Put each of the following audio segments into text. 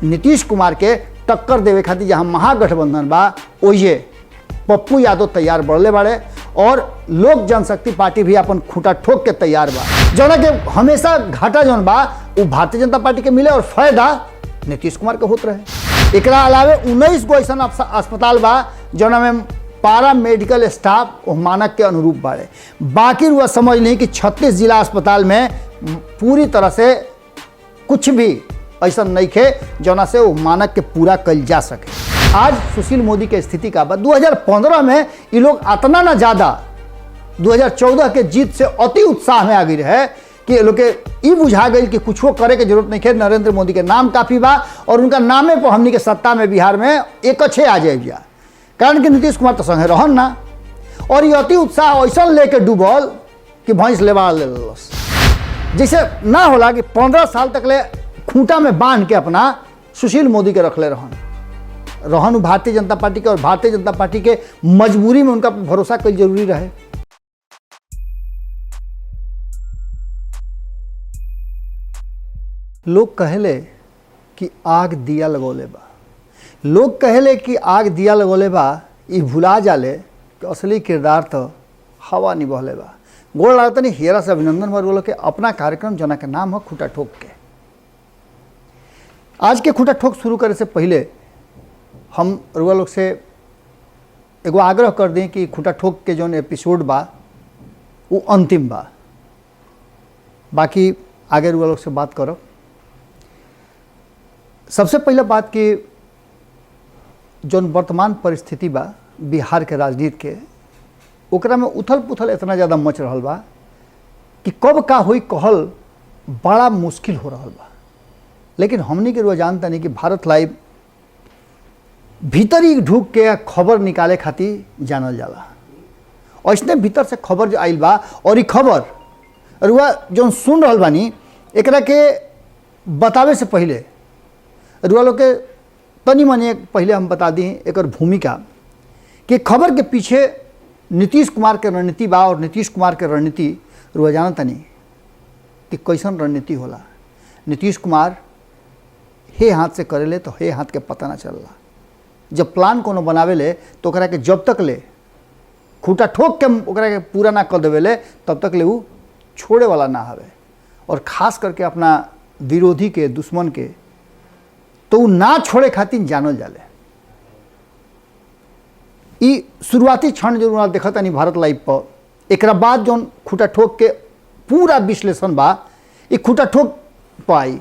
नीतीश कुमार के टक्कर देवे खातिर जहाँ महागठबंधन बा ओइजे पप्पू यादव तैयार बढ़ले बाड़े और लोक जनशक्ति पार्टी भी अपन खूंटा ठोक के तैयार बा। जौना के हमेशा घाटा जौन बा वो भारतीय जनता पार्टी के मिले और फायदा नीतीश कुमार के होत रहे। एकरा अलावे 19 गो ऐसा अस्पताल बा जौना में पारा मेडिकल स्टाफ मानक के अनुरूप बाड़े। बाकी वह समझ नहीं कि 36 जिला अस्पताल में पूरी तरह से कुछ भी ऐसा नहीं खे जौना से वो मानक के पूरा कल जा सके। आज सुशील मोदी के स्थिति का बा 2015 में ये लोग इतना ना ज़्यादा 2014 के जीत से अति उत्साह में आ गई रहे कि लोग के ये बुझा गई कि कुछ करे के जरूरत नहीं है। नरेंद्र मोदी के नाम काफ़ी बा और उनका नामे पर हमनी के सत्ता में बिहार में एक अच्छे आ जाए जा, कारण कि नीतीश कुमार तो संगे रहन ना। और ये अति उत्साह ऐसा लेके डूबल कि भैंस लेवा ले लस। जैसे ना होला कि 15 साल तक ले खूंटा में बांध के अपना सुशील मोदी के रखले रहन भारतीय जनता पार्टी के, और भारतीय जनता पार्टी के मजबूरी में उनका भरोसा कल जरूरी रहे। लोग कहले कि आग दिया लगोले बा, लोग कहले कि आग दिया लगोले बा, ये भुला जाले कि असली किरदार तो हवा नहीं बहले बा। गोड़ लागत नहीं हेरा से अभिनंदन वर्गों के अपना कार्यक्रम जना के नाम है खूंटा ठोक के। आज के खूंटा ठोक शुरू करे से पहले हम रुआ लोग से एगो आग्रह कर दें कि खूंटा ठोक के जौन एपिसोड बा वो अंतिम बा, बाकी आगे रुआ लोग से बात करो। सबसे पहला बात कि जौन वर्तमान परिस्थिति बा बिहार के राजनीति के, ओकरा में उथल पुथल इतना ज़्यादा मच रहा बा कि कब का हुई कहल बड़ा मुश्किल हो रहा बा। लेकिन हमनी के रुआ जानता नहीं कि भारत लाइव भीतर ही ढूक के खबर निकाले खातिर जानल जाला। ऐसने भीतर से खबर जो आइल बा और ये खबर रुआ जो सुन रहल बानी एकरा के बतावे से पहले रुआ लोग के तनी मनी पहले हम बता दी एकर भूमिका कि खबर के पीछे नीतीश कुमार के रणनीति बा। और नीतीश कुमार के रणनीति रुआ जानता नहीं कि कैसन रणनीति होला। नीतीश कुमार हे हाथ से करेले तो हे हाथ के पता ना चलला। जब प्लान कोनो बनावेले तो ओकरा के जब तक ले खूंटा ठोक के ओकरा के पूरा ना कर देवेले तब तक ले वो छोड़े वाला ना हवे। और ख़ास करके अपना विरोधी के दुश्मन के तो वो ना छोड़े खातिर जानल जाले। ई शुरुआती क्षण जो देखता नहीं भारत लाइव पर, एक बाद जो खूंटा ठोक के पूरा विश्लेषण बा ये खूंटा ठोक पाई।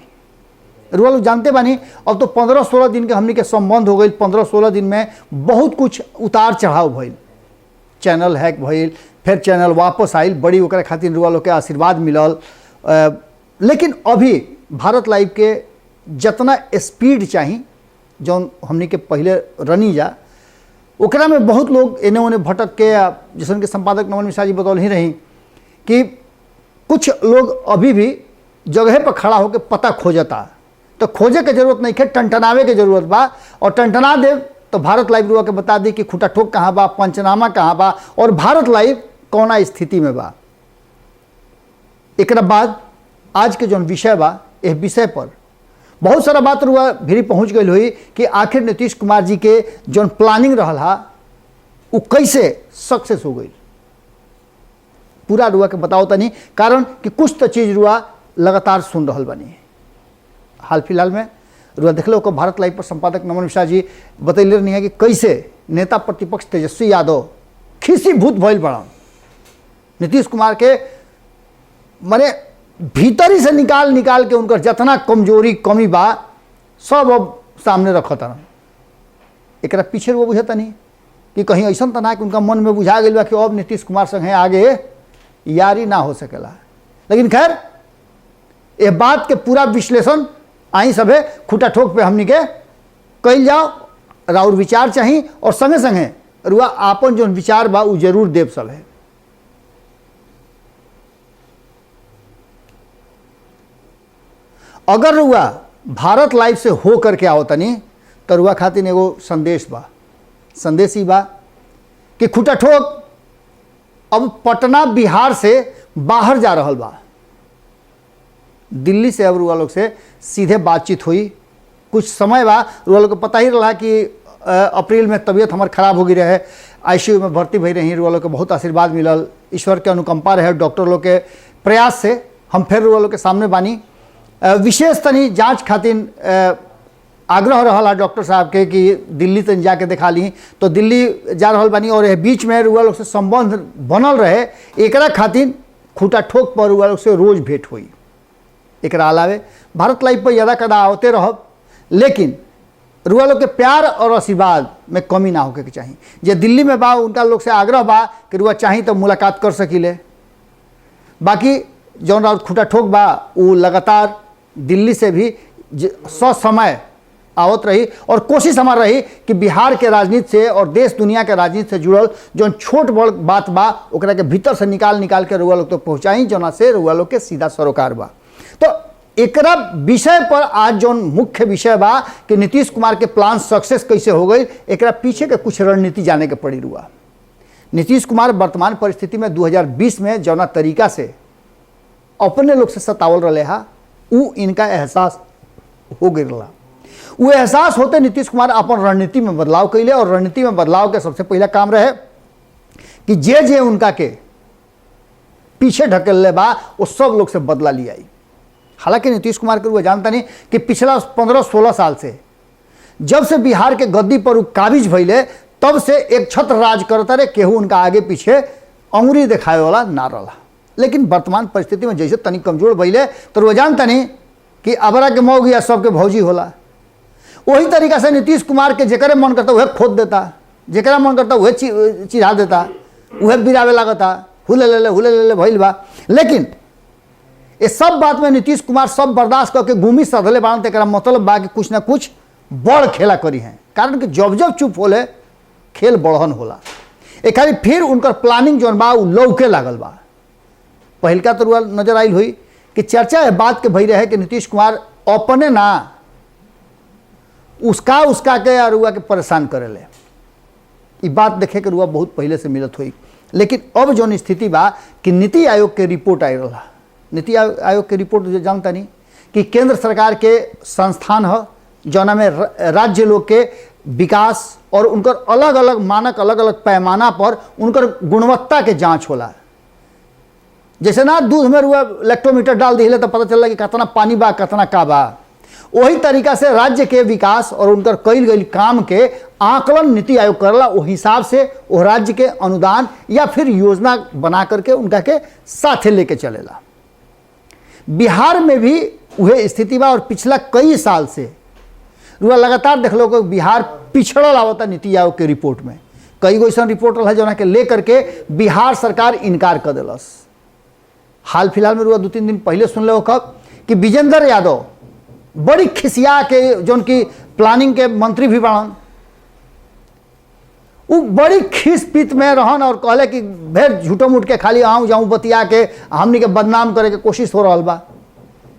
रुआ लोग जानते बानी अब तो 15-16 दिन के हमनी के संबंध हो गई। 15-16 दिन में बहुत कुछ उतार चढ़ाव भइल, चैनल हैक भइल, फिर चैनल वापस आइल, बड़ी ओकरा खातिर रुआ लोग के आशीर्वाद मिलल। लेकिन अभी भारत लाइव के जितना स्पीड चाहिए जौन हमनी के पहले रनी जा, ओकरा में बहुत लोग एने ओने भटक के, जैसे के संपादक नमन मिश्रा जी बतौल ही रही कि कुछ लोग अभी भी जगह पर खड़ा होकर पता खोजता। तो खोजे के जरूरत नहीं है, टंटनावे के जरूरत बा। और टंटना दे तो भारत लाइव रुआ के बता दी कि खूंटा ठोक कहाँ बा, पंचनामा कहाँ बा और भारत लाइव कौना स्थिति में बा। एक बाद आज के जौन विषय बा, इस विषय पर बहुत सारा बात रुआ भी पहुँच गई हुई कि आखिर नीतीश कुमार जी के जौन प्लानिंग रहा वो कैसे सक्सेस हो गई। पूरा रुआ के बताओ तनी, कारण कि कुछ तो चीज़ रुआ लगातार सुन रहा बनी। हाल फिलहाल में रुआ देख लो को भारत लाइव पर संपादक नमन मिश्रा जी बतैले नहीं है कि कैसे नेता प्रतिपक्ष तेजस्वी यादव खिसीभूत भइल बड़ा नीतीश कुमार के, माने भीतरी से निकाल के उनकर जितना कमजोरी कमी बा सब अब सामने रखता। एक पीछे वो बुझता नहीं कि कहीं ऐसा तो ना कि उनका मन में बुझा गया कि अब नीतीश कुमार संगे आगे यारी ना हो सकेला। लेकिन खैर ये बात के पूरा विश्लेषण आई सभे खूंटा ठोक पे हमनी के कल जाओ। राउर विचार चाहिए और संगे संगे रुआ आपन जो विचार बा वो जरूर देव सब है। अगर रुआ भारत लाइव से हो करके आओ तनी तो रुआ खातिर एगो संदेश बा। संदेश ही बा कि खूंटा ठोक अब पटना बिहार से बाहर जा रहा बा। दिल्ली से अब रुआ लोग से सीधे बातचीत हुई कुछ समय बा रुआ लोग के पता ही रहा कि अप्रैल में तबीयत हमार खराब हो गई रहे, आईसीयू में भर्ती भई रही। रुआ लोग के बहुत आशीर्वाद मिलल, ईश्वर के अनुकंपा रहे, डॉक्टर लोग के प्रयास से हम फिर रुआ लोग के सामने बानी। विशेष तनी जांच खातिर आग्रह रहा डॉक्टर साहब के कि दिल्ली तक जाके दिखा ली, तो दिल्ली जा रहा बानी। और बीच में रुआ लोग से संबंध बनल रहे, एकरा खातिर खूटा ठोक पर रुआ लोग से रोज भेंट हुई। एकरा अलावे भारत लाइव पर ज़्यादा कदा आवते रहब, लेकिन रुआ लोग के प्यार और आशीर्वाद में कमी ना होके के चाहिए। जे दिल्ली में बा उनका लोग से आग्रह बा कि रुआ चाही तो मुलाकात कर सकीले। बाकी जौन राउत खूटा ठोक बा वो लगातार दिल्ली से भी ससमय आवत रही और कोशिश हमार रही कि बिहार के राजनीति से और देश दुनिया के राजनीति से जुड़ल जो छोट बड़ बात बा ओकरा के भीतर से निकाल के रुआ लोग तो पहुँचाई, जना से रुआ लोग के सीधा सरोकार बा। तो एकरा विषय पर आज जो मुख्य विषय बा कि नीतीश कुमार के प्लान सक्सेस कैसे हो गई, एकरा पीछे के कुछ रणनीति जाने के पड़ी रुआ। नीतीश कुमार वर्तमान परिस्थिति में 2020 में जौना तरीका से अपने लोग से सतावल रहे हा, उ इनका एहसास हो गई रहा। वो एहसास होते नीतीश कुमार अपन रणनीति में बदलाव कैले और रणनीति में बदलाव के सबसे पहला काम रहे कि जे उनका के पीछे ढकेल बा वो सब लोग से बदला लिया। हालांकि नीतीश कुमार के वो जानता नहीं कि पिछला 15-16 साल से जब से बिहार के गद्दी पर वो काबिज भइले तब से एक छत्र राज करता रहे, केहू उनका आगे पीछे अंगुरी दिखाए वाला ना रहा। लेकिन वर्तमान परिस्थिति में जैसे तनिक कमजोर भइले तो वो जानता नहीं कि अबरा के मौग या सबके भौजी होला। वही तरीका से नीतीश कुमार के जेकरे मन करता वह खोद देता, जेकरा मन करता वह चिढ़ा देता, वह बिरावे लगता, हुले ले भइल बा। लेकिन ये सब बात में नीतीश कुमार सब बर्दाश्त करके घूमी सधले बान, तेरा मतलब बा कि कुछ ना कुछ बड़ खेला करी हैं। कारण कि जब जब चुप होले खेल बढ़न होला। एक खाली फिर उनकर प्लानिंग जौन बा उ लौके लागल बा। पहिलका तो नजर आयल हुई कि चर्चा है बात के भई रहे कि नीतीश कुमार अपने ना उसका के रुआ के परेशान करेले। ये बात देखे के रुआ बहुत पहले से मिलत हुई। लेकिन अब जो स्थिति बा कि नीति आयोग के रिपोर्ट आई रहा। नीति आयोग के रिपोर्ट जो जानता नहीं कि केंद्र सरकार के संस्थान है जौना में राज्य लोग के विकास और उनकर अलग अलग मानक अलग अलग पैमाना पर उनकर गुणवत्ता के जांच होला। जैसे ना दूध में रुआ इलेक्ट्रोमीटर डाल दिले तो पता चल कि कितना पानी बा कितना का बा, वही तरीका से राज्य के विकास और उनकर कईल गई काम के आकलन नीति आयोग करला। वो हिसाब से वो राज्य के अनुदान या फिर योजना बना करके उनका के साथे लेके चलेला। बिहार में भी वह स्थिति बा और पिछला कई साल से रुआ लगातार देख लो कि बिहार पिछड़ल आवता नीति आयोग के रिपोर्ट में। कई गो ऐसा रिपोर्ट रहा जो के लेकर के बिहार सरकार इनकार कर दिलस। हाल फिलहाल में रुआ 2-3 दिन पहले सुन ले कब कि विजेंद्र यादव बड़ी खिसिया के जो उनकी प्लानिंग के मंत्री भी बनन, वो बड़ी खिस पीत में रहन और कहले कि भेर झूठो मूठ के खाली आऊँ जाऊँ बतिया के हमनी के बदनाम करे के कोशिश हो रहा बा।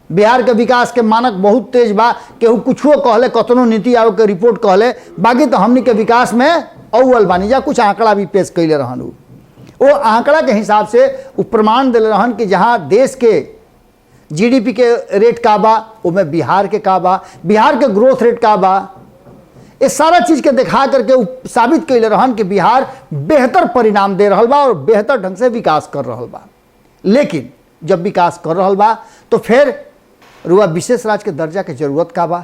बिहार के विकास के मानक बहुत तेज बा, केहू कुछो कहले कतनो नीति आयोग के रिपोर्ट कहले, बाकी तो हमनी के विकास में अव्वल बानी जा। कुछ आंकड़ा भी पेश कैले रहन। वो आंकड़ा के हिसाब से वो प्रमाण दिले रहन कि जहाँ देश के जीडीपी के रेट का बा उसमें बिहार के का बा, बिहार के ग्रोथ रेट का बा, ये सारा चीज के दिखा करके साबित कैले रहन कि बिहार बेहतर परिणाम दे रहा बा और बेहतर ढंग से विकास कर रहा बा। लेकिन जब विकास कर रहा बा तो फिर रुआ विशेष राज्य के दर्जा के जरूरत का बा,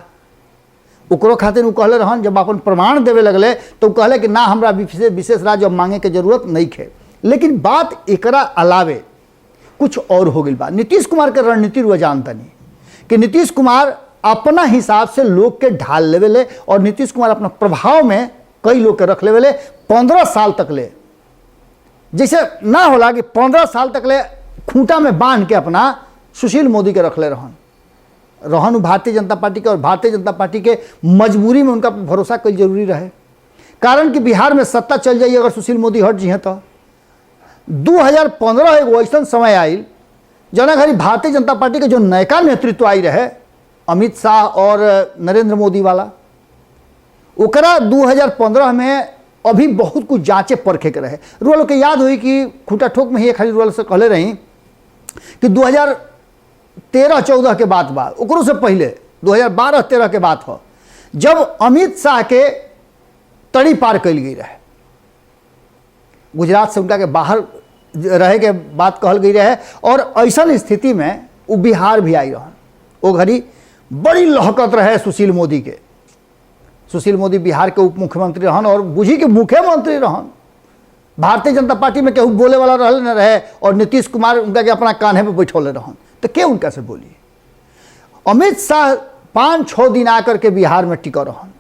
ओकरो खातिर वो कहले रहन। जब अपन प्रमाण देवे लगले तो कहले कि ना हमरा विशेष राज्य अब मांगे के जरूरत नहीं है। लेकिन बात एकरा अलावे कुछ और हो गई बा। नीतीश कुमार के रणनीति रुआ जानता नहीं कि नीतीश कुमार अपना हिसाब से लोग के ढाल लेवेले और नीतीश कुमार अपना प्रभाव में कई लोग के रख लेवेले 15 साल तक ले। जैसे ना होला कि 15 साल तक ले खूंटा में बांध के अपना सुशील मोदी के रख ले रहन भारतीय जनता पार्टी के। और भारतीय जनता पार्टी के मजबूरी में उनका भरोसा कई जरूरी रहे, कारण कि बिहार में सत्ता चल जाइए अगर सुशील मोदी हट जी तो 2015 एक ऐसा समय आयल जना घड़ी भारतीय जनता पार्टी के जो नयका नेतृत्व आई रहे अमित शाह और नरेंद्र मोदी वाला, ओकरा 2015 में अभी बहुत कुछ जांचे परखे के रहे। रुआ लोग के याद हुई कि खूटा ठोक में ही खाली रुआ से कहले रही कि 2013-14 के बात बा, ओकरो से पहले 2012-13 के बात हो जब अमित शाह के तड़ी पार कल गई रहे, गुजरात से उनका के बाहर रहे के बात कहल गई रहे, और ऐसा स्थिति में वो बिहार भी आई रहन। वो घड़ी बड़ी लहकत रहे सुशील मोदी के। सुशील मोदी बिहार के उप मुख्यमंत्री रहन और बुझी के मुख्यमंत्री रहन। भारतीय जनता पार्टी में केहू बोले वाला रहल न रहे, और नीतीश कुमार उनका के अपना कान्हे पे बैठौले रहन, तो के उनका से बोली। अमित शाह 5-6 दिन आकर के बिहार में टिका रहन।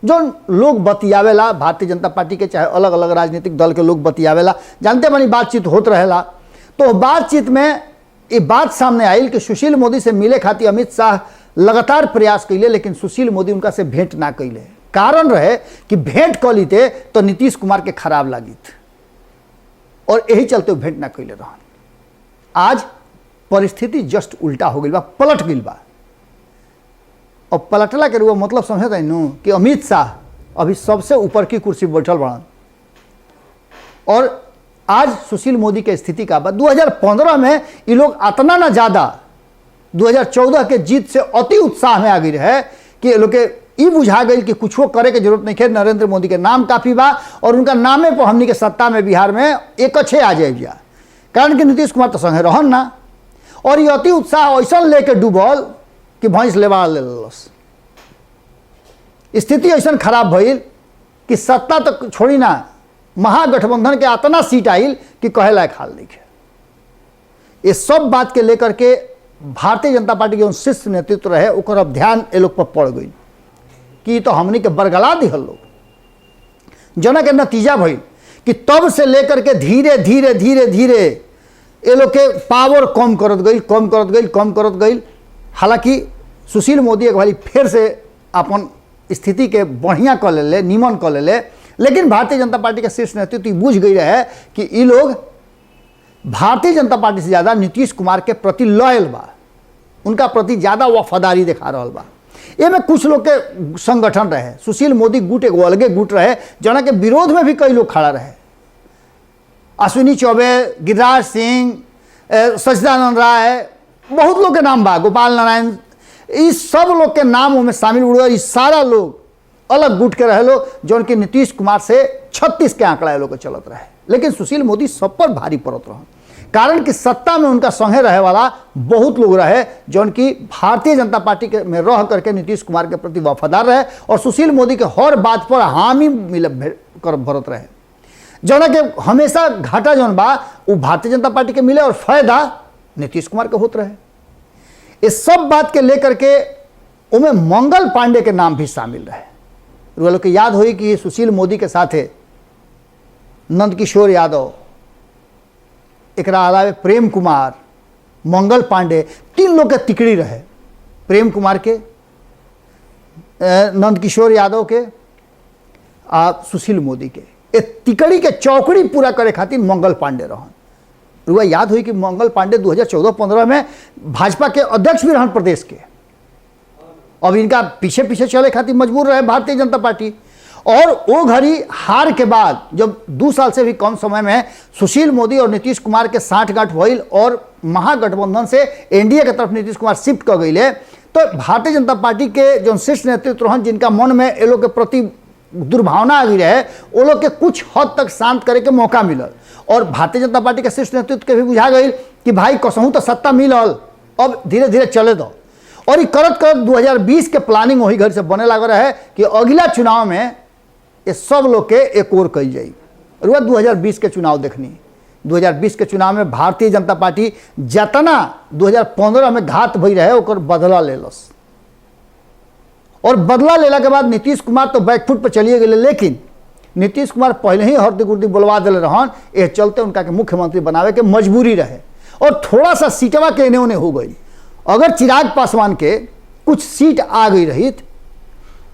जो लोग बतियावेला भारतीय जनता पार्टी के, चाहे अलग अलग राजनीतिक दल के लोग बतियावेला, जानते बनी बातचीत होत रहेला, तो बातचीत में ये बात सामने आई कि सुशील मोदी से मिले खातिर अमित शाह लगातार प्रयास कैले, लेकिन सुशील मोदी उनका से भेंट ना कैले। कारण रहे कि भेंट कर लीते तो नीतीश कुमार के खराब लागित, और यही चलते भेंट ना कैले रहन। आज परिस्थिति जस्ट उल्टा हो गई बा, पलट गई बा। और पलटला के वो मतलब समझता है नु कि अमित शाह अभी सबसे ऊपर की कुर्सी बैठल बड़न, और आज सुशील मोदी के स्थिति का बाद 2015 में ये लोग इतना ना ज़्यादा 2014 के जीत से अति उत्साह में आ गई रहे कि ये लोग के ई बुझा गई कि कुछ करे के जरूरत नहीं है, नरेंद्र मोदी के नाम काफ़ी बा, और उनका नामे पर हमनी के सत्ता में बिहार में एक अच्छे आ जाए जा। कारण कि नीतीश कुमार तो संगे रहन ना, और ये अति उत्साह ऐसा लेके डूबल कि भैंस लेवा ले लस। स्थिति ऐसा खराब भइल कि सत्ता तक छोड़ी ना, महागठबंधन के इतना सीट आइल कि कहे लायक हाल नहीं है। ये सब बात के लेकर के भारतीय जनता पार्टी के शीर्ष नेतृत्व रहे, ओकर अब ध्यान ये लोग पर पड़ गई कि तो हमनी के बरगला दिहल लोग। जना के नतीजा भइल कि तब से लेकर के धीरे धीरे धीरे धीरे ये लोग के पावर कम करत गई। हालांकि सुशील मोदी एक बारी फिर से अपन स्थिति के बढ़िया कर ले, नीमन कर ले, लेकिन भारतीय जनता पार्टी के शीर्ष नेतृत्व बुझ गई रहे कि ये लोग भारतीय जनता पार्टी से ज़्यादा नीतीश कुमार के प्रति लॉयल बा, उनका प्रति ज़्यादा वफादारी दिखा रहा बा। ये में कुछ लोग के संगठन रहे, सुशील मोदी गुट एगो अलगे गुट रहे, जना के विरोध में भी कई लोग खड़ा रहे। अश्विनी चौबे, गिरिराज सिंह, सच्चिदानंद राय, बहुत लोग के नाम बा, गोपाल नारायण, इस सब लोग के नामों में शामिल हुए। और इस सारा लोग अलग गुट के रहे लोग, जो उनके नीतीश कुमार से 36 के आंकड़ा लोग चलत रहे। लेकिन सुशील मोदी सब पर भारी पड़त रहे, कारण कि सत्ता में उनका संगे रहे वाला बहुत लोग रहे, जो उनकी भारतीय जनता पार्टी के में रह करके नीतीश कुमार के प्रति वफादार रहे, और सुशील मोदी के हर बात पर हामी भरत रहे। जौन के हमेशा घाटा जौन बा वो भारतीय जनता पार्टी के मिले, और फायदा नीतीश कुमार के होते रहे। इस सब बात के लेकर के उनमें मंगल पांडे के नाम भी शामिल रहे। वो लोग के याद हुई कि सुशील मोदी के साथ नंदकिशोर यादव, एक अलावे प्रेम कुमार, मंगल पांडे, 3 लोग के तिकड़ी रहे। प्रेम कुमार के, नंदकिशोर यादव के, सुशील मोदी के। ए तिकड़ी के चौकड़ी पूरा करे खातिर मंगल पांडे रहन। रुआ याद हुई कि मंगल पांडे 2014-15 में भाजपा के अध्यक्ष भी रहन प्रदेश के। अब इनका पीछे पीछे चले खातिर मजबूर रहे भारतीय जनता पार्टी। और वो घड़ी हार के बाद जब 2 साल से भी कम समय में सुशील मोदी और नीतीश कुमार के साठगांठ भइल, और महागठबंधन से एनडीए के तरफ नीतीश कुमार शिफ्ट कर गए, तो भारतीय जनता पार्टी के जो शीर्ष नेतृत्व रहन, जिनका मन में ये लोग के प्रति दुर्भावना आ गई रहे, वो लोग के कुछ हद तक शांत करे के मौका मिलल। और भारतीय जनता पार्टी के शीर्ष नेतृत्व के भी बुझा गई कि भाई कसहूँ तो सत्ता मिलल, अब धीरे धीरे चले दो। और ये करत करत 2020 के प्लानिंग वही घर से बने लग रहा है कि अगला चुनाव में ये सब लोग के एक और कल जाई। और वह 2020 के चुनाव देखनी, 2020 के चुनाव में भारतीय जनता पार्टी जतना 2015 में घात भई रहे ओकर बदला लेलस। और बदला लेला के बाद नीतीश कुमार तो बैकफुट पर चलिए गए, लेकिन नीतीश कुमार पहले ही हर्दी गुर्दी बोलवा दिले रहन, ये चलते उनका के मुख्यमंत्री बनावे के मजबूरी रहे। और थोड़ा सा सीटवा के एने ओने हो गई। अगर चिराग पासवान के कुछ सीट आ गई रही,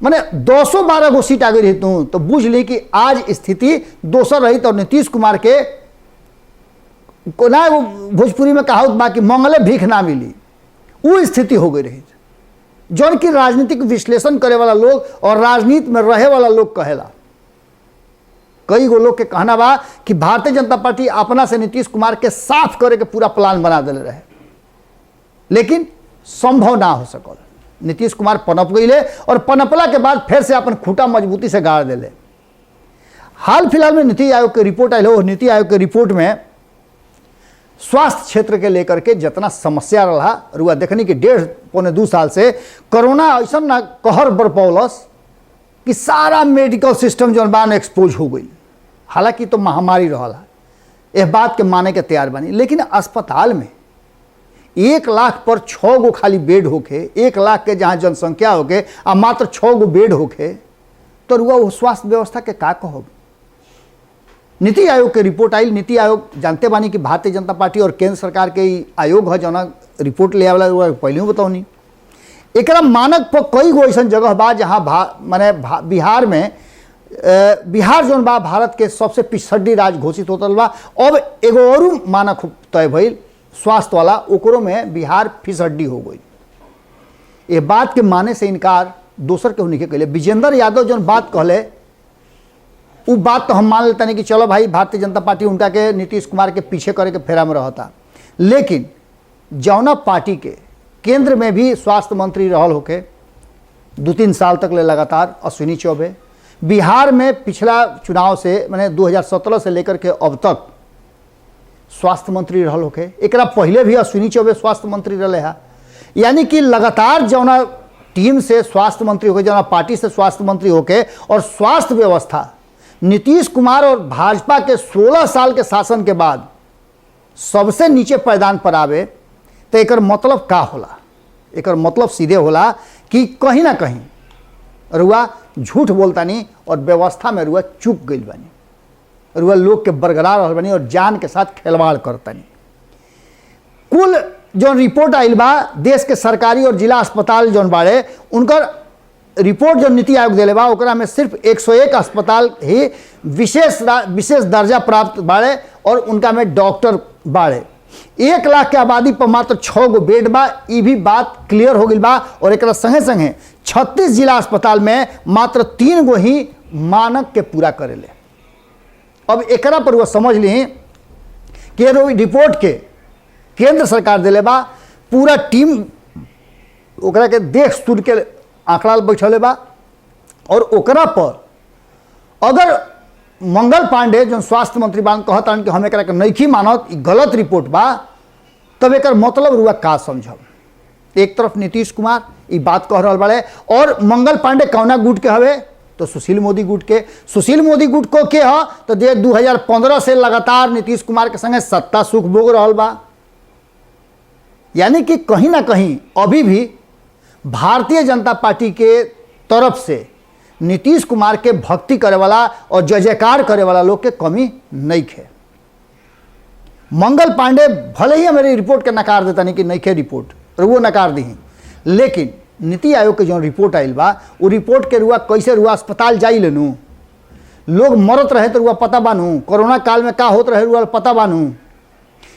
माने 212 गो सीट आ गई रही तो बुझ ली कि आज स्थिति दोसर रही। और नीतीश कुमार के ना भोजपुरी में कहावत बा कि मंगले भीख ना मिली, वो स्थिति हो गई रही। जौन की राजनीतिक विश्लेषण करे वाला लोग और राजनीति में रहे वाला लोग कहेला, कई गो लोग के कहना बा कि भारतीय जनता पार्टी अपना से नीतीश कुमार के साफ करे के पूरा प्लान बना दिले रहे, लेकिन संभव ना हो सकल। नीतीश कुमार पनप गईले और पनपला के बाद फिर से अपन खूटा मजबूती से गाड़ दिले। हाल फिलहाल में नीति आयोग की रिपोर्ट आई हो, नीति आयोग की रिपोर्ट में स्वास्थ्य क्षेत्र के लेकर के जितना समस्या रहा रुआ देखनी कि 1.5-2 साल से कोरोना ऐसा ना कहर बरपौलस कि सारा मेडिकल सिस्टम जो बा एक्सपोज हो गई। हालांकि तो महामारी रहा, यह बात के माने के तैयार बनी, लेकिन अस्पताल में 1 लाख पर 6 गो खाली बेड होके, 1 लाख के जहाँ जनसंख्या होके आ मात्र 6 गो बेड होके, तो रुआ वो स्वास्थ्य व्यवस्था के का कहो। नीति आयोग के रिपोर्ट आई। नीति आयोग जानते बानी कि भारतीय जनता पार्टी और केंद्र सरकार के आयोग है जना रिपोर्ट ले आवेला, पहले ही बताऊनी। एक मानक पर कई गो ऐसा जगह बा जहाँ माने बिहार में बिहार जोन बा भारत के सबसे पिछड़ी राज्य घोषित होता बा। अब एगो और मानक तय भइल स्वास्थ्य वाला, ओकरो में बिहार फिसड्डी हो गई। ये बात के माने से इनकार दोसर के होने के कहले विजेंद्र यादव जो बात कहले वो बात तो हम मान लेते नहीं कि चलो भाई भारतीय जनता पार्टी उनका के नीतीश कुमार के पीछे करे के फेरा में रहता, लेकिन जौना पार्टी के केंद्र में भी स्वास्थ्य मंत्री रहल होके 2-3 साल तक ले लगातार अश्विनी चौबे, बिहार में पिछला चुनाव से मैंने 2017 से लेकर के अब तक स्वास्थ्य मंत्री रहल होके, एकरा पहले भी अश्विनी चौबे स्वास्थ्य मंत्री रहे है। यानी कि लगातार जौना टीम से स्वास्थ्य मंत्री होके, जौना पार्टी से स्वास्थ्य मंत्री होके, और स्वास्थ्य व्यवस्था नीतीश कुमार और भाजपा के 16 साल के शासन के बाद सबसे नीचे पायदान पर आवे, तो एकर मतलब का होला। एकर मतलब सीधे होला कि कहीं ना कहीं रुआ झूठ बोलता नहीं और व्यवस्था में रुआ चूक गई बनी, रुआ लोग के बरकरार रहल बनी और जान के साथ खिलवाड़ करता नहीं। कुल जो रिपोर्ट आइल बा देश के सरकारी और जिला अस्पताल जो बाड़े उनकर रिपोर्ट जो नीति आयोग दिले बा ओकरा में सिर्फ 101 अस्पताल ही विशेष दर्जा प्राप्त बाड़े और उनका में डॉक्टर बाड़े। 1 लाख के आबादी पर मात्र 6 गो बेड बा, ये भी बात क्लियर हो गई बा। और एक संगे संगे 36 जिला अस्पताल में मात्र 3 गो ही मानक के पूरा करेले। अब एकरा पर वो समझ ली कि रिपोर्ट के केंद्र सरकार दिले बा, पूरा टीम ओकरा के देख सुन के आंकड़ा बैठले बा। और ओकरा पर अगर मंगल पांडे जो स्वास्थ्य मंत्री बान कहता कि हम एकरा के नइखी मानत, गलत रिपोर्ट बा, तब एकर मतलब रुआ का समझब। एक तरफ नीतीश कुमार ये बात कह रहा बाड़े और मंगल पांडे कौना गुट के हवे, तो सुशील मोदी गुट के। सुशील मोदी गुट को के ह तो 2015 से लगातार नीतीश कुमार के संगे सत्ता सुख भोग रहा बा। यानी कि कहीं ना कहीं अभी भी भारतीय जनता पार्टी के तरफ से नीतीश कुमार के भक्ति करे वाला और जय जयकार करे वाला लोग के कमी नहीं है। मंगल पांडे भले ही हमारी रिपोर्ट के नकार देता नहीं कि नहीं खे रिपोर्ट, वो नकार दी, लेकिन नीति आयोग के जो रिपोर्ट आइल बा वो रिपोर्ट के रुआ कैसे रुआ अस्पताल जाई लेनू, लोग मरत रहे तो रुआ पता बानू, कोरोना काल में का होत रहे रुआ पता बानू,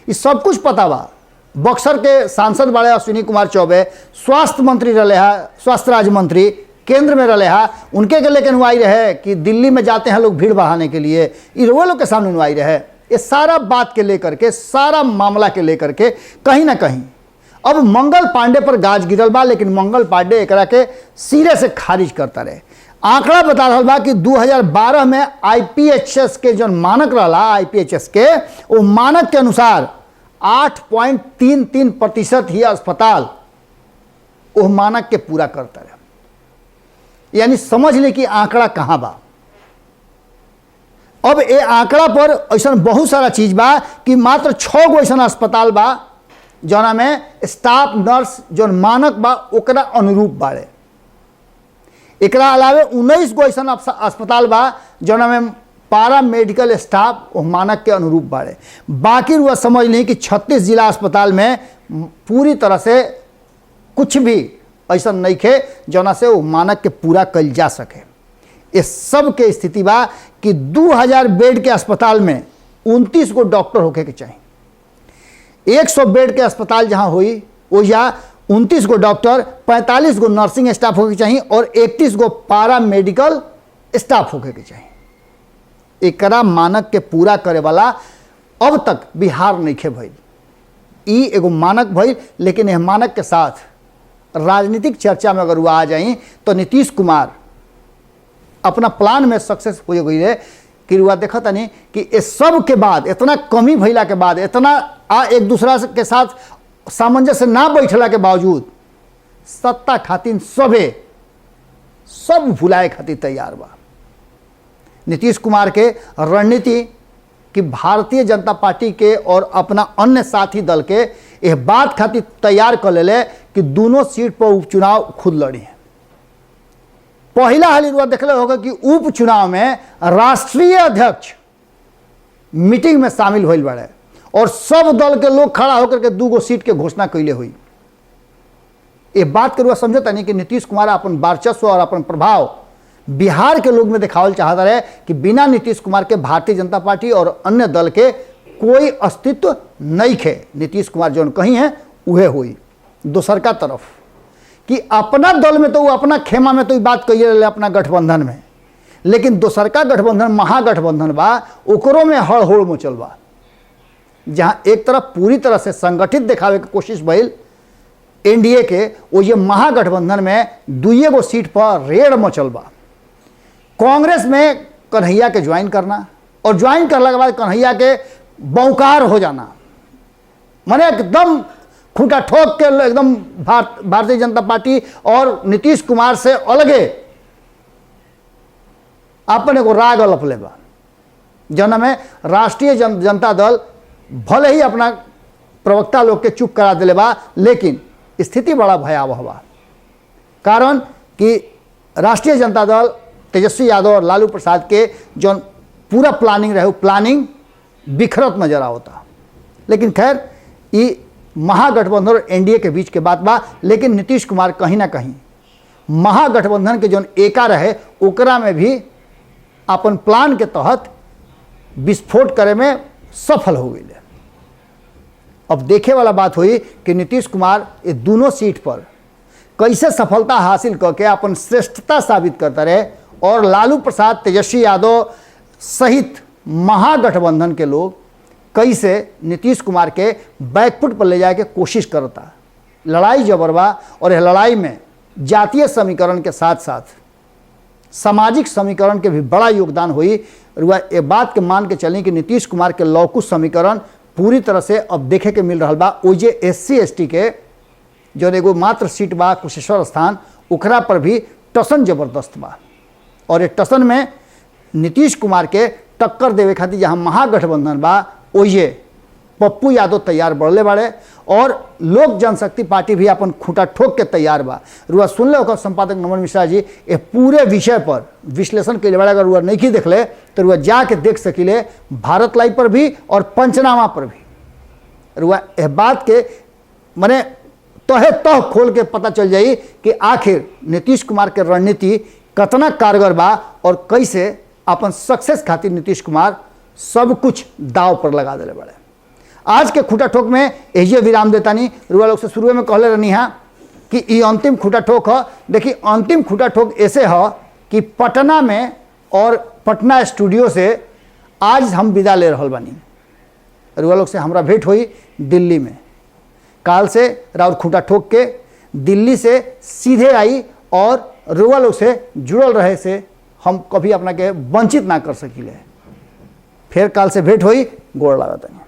ये सब कुछ पता बा। बक्सर के सांसद बाड़े अश्विनी कुमार चौबे स्वास्थ्य मंत्री रहे है, स्वास्थ्य राज्य मंत्री केंद्र में रहे है, उनके के लेकिन नुआई रहे कि दिल्ली में जाते हैं लोग भीड़ बढ़ाने के लिए, वो लोग के सामने नुआई रहे। ये सारा बात के लेकर के, सारा मामला के लेकर के कहीं ना कहीं अब मंगल पांडे पर गाज गिरल बा, लेकिन मंगल पांडे एकरा के सिरे से खारिज करता रहे। आंकड़ा बता रहा बा कि 2012 में आईपीएचएस के जो मानक रहा, आईपीएचएस के वो मानक के अनुसार 8.33% ही अस्पताल वो मानक के पूरा करता रहे। यानी समझ ले कि आंकड़ा कहां बा। अब ये आंकड़ा पर ऐसा बहुत सारा चीज बा कि मात्र 6 गो ऐसा अस्पताल बा जना में स्टाफ नर्स जो मानक बा ओकरा अनुरूप बाड़े। एकरा अलावे 19 गो ऐसा अस्पताल बा जना में पारा मेडिकल स्टाफ वो मानक के अनुरूप बाड़े। बाकी वह समझ लें कि 36 जिला अस्पताल में पूरी तरह से कुछ भी ऐसा नहीं खे जना से वो मानक के पूरा कल जा सके। इस सब के स्थिति बा कि 2000 बेड के अस्पताल में 29 गो डॉक्टर होके के चाहिए। 100 बेड के अस्पताल जहां हुई वो या 29 गो डॉक्टर, 45 गो नर्सिंग स्टाफ होके चाहिए और 31 गो पारा मेडिकल स्टाफ होके के चाहिए। एकरा मानक के पूरा करे वाला अब तक बिहार नहीं खे भइल। ई एगो मानक भइल, लेकिन यह मानक के साथ राजनीतिक चर्चा में अगर वो आ जाई तो नीतीश कुमार अपना प्लान में सक्सेस हो गई है कि रुआ देखा तनी कि इस सब के बाद, इतना कमी भइला के बाद, इतना एक दूसरा के साथ सामंजस्य ना बैठला के बावजूद सत्ता खातिर सब भुलाए खातिर तैयार बा। नीतीश कुमार के रणनीति कि भारतीय जनता पार्टी के और अपना अन्य साथी दल के यह बात खातिर तैयार कर ले कि दोनों सीट पर उपचुनाव खुद लड़ी है। पहला हाल रुआ देखले होगा कि उपचुनाव में राष्ट्रीय अध्यक्ष मीटिंग में शामिल होइल बड़े और सब दल के लोग खड़ा होकर के 2 सीट के घोषणा कैले हुई। ये बात के रुआ समझता नहीं कि नीतीश कुमार अपन वर्चस्व और अपन प्रभाव बिहार के लोग में दिखावल चाहता रहे कि बिना नीतीश कुमार के भारतीय जनता पार्टी और अन्य दल के कोई अस्तित्व नहीं खे। नीतीश कुमार जो कहीं है वह हुई। दूसर का तरफ कि अपना दल में तो वो अपना खेमा में तो ये बात कही रहे अपना गठबंधन में, लेकिन दूसर का गठबंधन महागठबंधन बा ओकरों में हड़होड़ मचल बा, जहाँ एक तरफ पूरी तरह से संगठित दिखावे की कोशिश भइल एनडीए के, वो ये महागठबंधन में 2 सीट पर रेड मचल बा। कांग्रेस में कन्हैया के ज्वाइन करना और ज्वाइन करने के बाद कन्हैया के बौकार हो जाना, माने एकदम खूंटा ठोक के एकदम भारतीय जनता पार्टी और नीतीश कुमार से अलगे अपने को राग अलपले बा। जन में राष्ट्रीय जनता दल भले ही अपना प्रवक्ता लोग के चुप करा दिले बा, लेकिन स्थिति बड़ा भयावह बा। कारण कि राष्ट्रीय जनता दल तेजस्वी यादव और लालू प्रसाद के जो पूरा प्लानिंग रहे प्लानिंग बिखरत नजर आवता। लेकिन खैर ये महागठबंधन और एनडीए के बीच के बात बा, लेकिन नीतीश कुमार कहीं ना कहीं महागठबंधन के जो एका रहे ओकरा में भी अपन प्लान के तहत विस्फोट करे में सफल हो गई। अब देखे वाला बात हुई कि नीतीश कुमार ये दोनों सीट पर कैसे सफलता हासिल करके अपन श्रेष्ठता साबित करता रहे और लालू प्रसाद तेजस्वी यादव सहित महागठबंधन के लोग कैसे नीतीश कुमार के बैकफुट पर ले जाए के कोशिश करता। लड़ाई जबरबा और यह लड़ाई में जातीय समीकरण के साथ साथ सामाजिक समीकरण के भी बड़ा योगदान हुई। ये बात के मान के चलें कि नीतीश कुमार के लौकुश समीकरण पूरी तरह से अब देखे के मिल रहा बा। ओजे SC/ST के जो एगो मात्र सीट बा कुशेश्वर स्थान ओकरा पर भी टसन जबरदस्त बा और ये टसन में नीतीश कुमार के टक्कर देवे खातिर जहाँ महागठबंधन बा ओजे पप्पू यादव तैयार बढ़ले बाड़े और लोक जनशक्ति पार्टी भी अपन खूंटा ठोक के तैयार बा। रुआ सुन ले संपादक नमन मिश्रा जी ये पूरे विषय पर विश्लेषण के लिए अगर रुआ नहीं देख ले तो रुआ जाके देख सकिले भारत लाइव पर भी और पंचनामा पर भी। रुआ यह बात के माने तहे तह खोल के पता चल जाई कि आखिर नीतीश कुमार के रणनीति कितना कारगर बा और कैसे अपन सक्सेस खातिर नीतीश कुमार सब कुछ दाव पर लगा दिले बड़े। आज के खूंटा ठोक में यही विराम देता नहीं। रुआ लोग से शुरू में कहले रहनी है कि ये अंतिम खूंटा ठोक है। देखिए अंतिम खूंटा ठोक ऐसे है कि पटना में और पटना स्टूडियो से आज हम विदा ले रहल बानी। रुआ लोग से हमारा भेंट हुई दिल्ली में। काल से राउर खूंटा ठोक के दिल्ली से सीधे आई और रुआ लोग से जुड़ल रहे से हम कभी अपना के वंचित ना कर सकिले। फिर काल से भेंट हुई। गोड़ लागत नहीं।